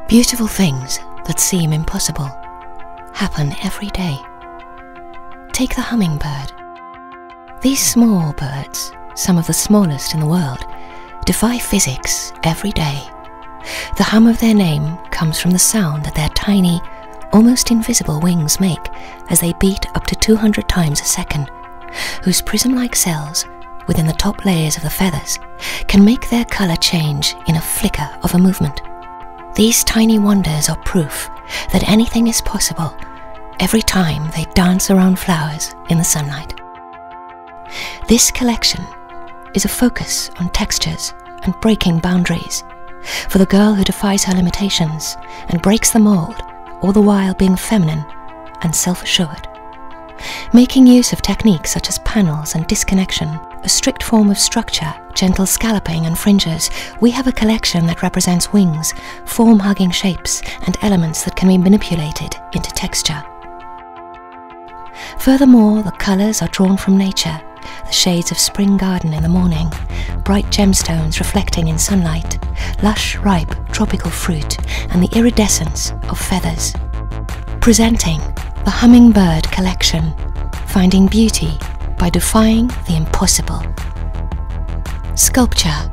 Beautiful things that seem impossible happen every day. Take the hummingbird. These small birds, some of the smallest in the world, defy physics every day. The hum of their name comes from the sound that their tiny, almost invisible wings make as they beat up to 200 times a second, whose prism-like cells within the top layers of the feathers can make their colour change in a flicker of a movement. These tiny wonders are proof that anything is possible every time they dance around flowers in the sunlight. This collection is a focus on textures and breaking boundaries for the girl who defies her limitations and breaks the mold, all the while being feminine and self-assured. Making use of techniques such as panels and disconnection, a strict form of structure, gentle scalloping and fringes, we have a collection that represents wings, form-hugging shapes and elements that can be manipulated into texture. Furthermore, the colours are drawn from nature, the shades of spring garden in the morning, bright gemstones reflecting in sunlight, lush, ripe, tropical fruit, and the iridescence of feathers. Presenting the Hummingbird collection, finding beauty by defying the impossible. Sculpture.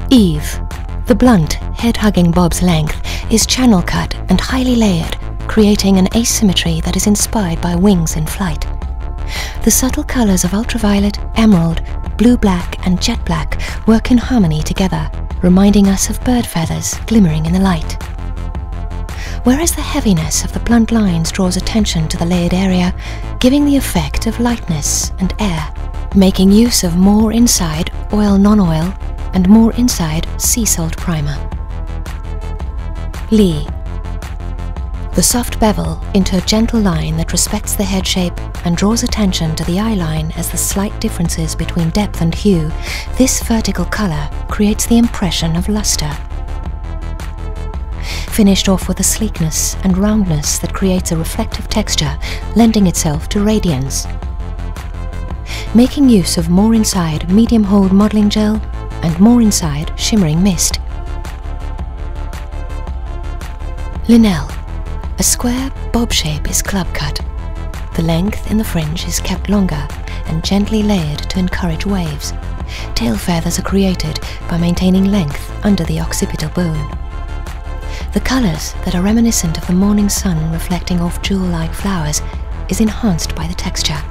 Eve. The blunt, head-hugging bob's length is channel cut and highly layered, creating an asymmetry that is inspired by wings in flight. The subtle colours of ultraviolet, emerald, blue-black and jet-black work in harmony together, reminding us of bird feathers glimmering in the light. Whereas the heaviness of the blunt lines draws attention to the layered area, giving the effect of lightness and air, making use of more inside oil non-oil and more inside sea salt primer. Lee. The soft bevel into a gentle line that respects the head shape and draws attention to the eye line as the slight differences between depth and hue, this vertical colour creates the impression of lustre. Finished off with a sleekness and roundness that creates a reflective texture, lending itself to radiance. Making use of more inside medium hold modelling gel and more inside shimmering mist. Linnell. A square bob shape is club cut. The length in the fringe is kept longer and gently layered to encourage waves. Tail feathers are created by maintaining length under the occipital bone. The colours that are reminiscent of the morning sun reflecting off jewel-like flowers is enhanced by the texture,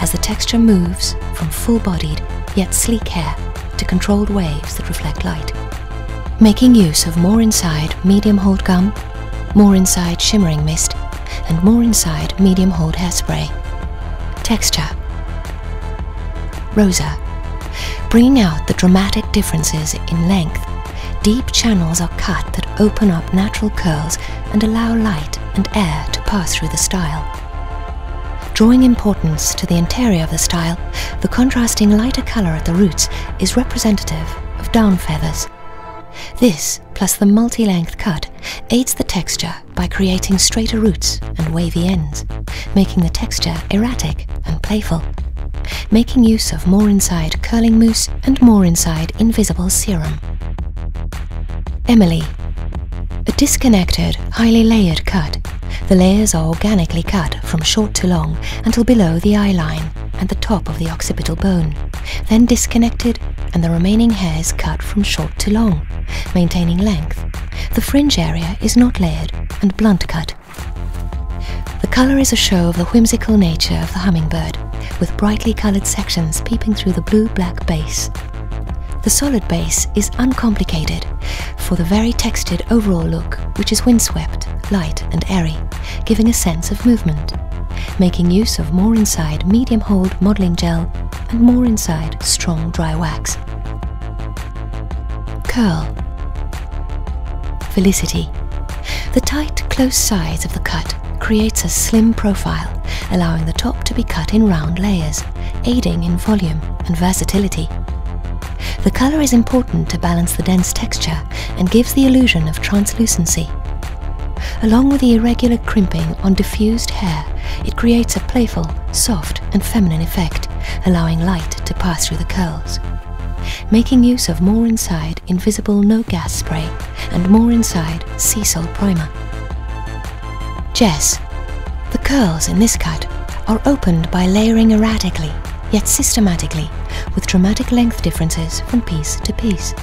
as the texture moves from full-bodied yet sleek hair to controlled waves that reflect light. Making use of more inside medium hold gum, more inside shimmering mist, and more inside medium hold hairspray. Texture. Rosa. Bringing out the dramatic differences in length, deep channels are cut that open up natural curls and allow light and air to pass through the style. Drawing importance to the interior of the style, the contrasting lighter colour at the roots is representative of down feathers. This, plus the multi-length cut, aids the texture by creating straighter roots and wavy ends, making the texture erratic and playful. Making use of more inside curling mousse and more inside invisible serum. Emily. A disconnected, highly layered cut. The layers are organically cut from short to long until below the eye line and the top of the occipital bone, then disconnected and the remaining hairs cut from short to long, maintaining length. The fringe area is not layered and blunt cut. The colour is a show of the whimsical nature of the hummingbird, with brightly coloured sections peeping through the blue-black base. The solid base is uncomplicated for the very textured overall look, which is windswept, light and airy, giving a sense of movement. Making use of more inside medium hold modelling gel and more inside strong dry wax. Curl. Felicity. The tight, close sides of the cut creates a slim profile, allowing the top to be cut in round layers, aiding in volume and versatility. The colour is important to balance the dense texture and gives the illusion of translucency. Along with the irregular crimping on diffused hair, it creates a playful, soft and feminine effect, allowing light to pass through the curls. Making use of more inside invisible no-gas spray, and more inside sea salt primer. Jess. The curls in this cut are opened by layering erratically, yet systematically, with dramatic length differences from piece to piece.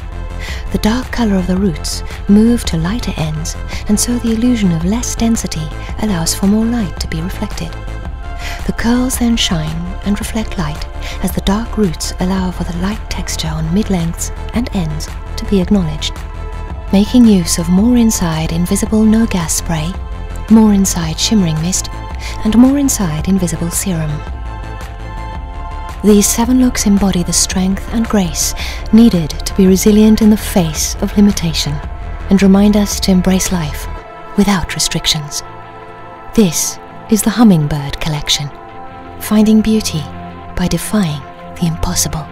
The dark colour of the roots move to lighter ends, and so the illusion of less density allows for more light to be reflected. The curls then shine and reflect light, as the dark roots allow for the light texture on mid-lengths and ends to be acknowledged. Making use of more inside invisible no-gas spray, more inside shimmering mist, and more inside invisible serum. These 7 looks embody the strength and grace needed to be resilient in the face of limitation and remind us to embrace life without restrictions. This is the Hummingbird collection, finding beauty by defying the impossible.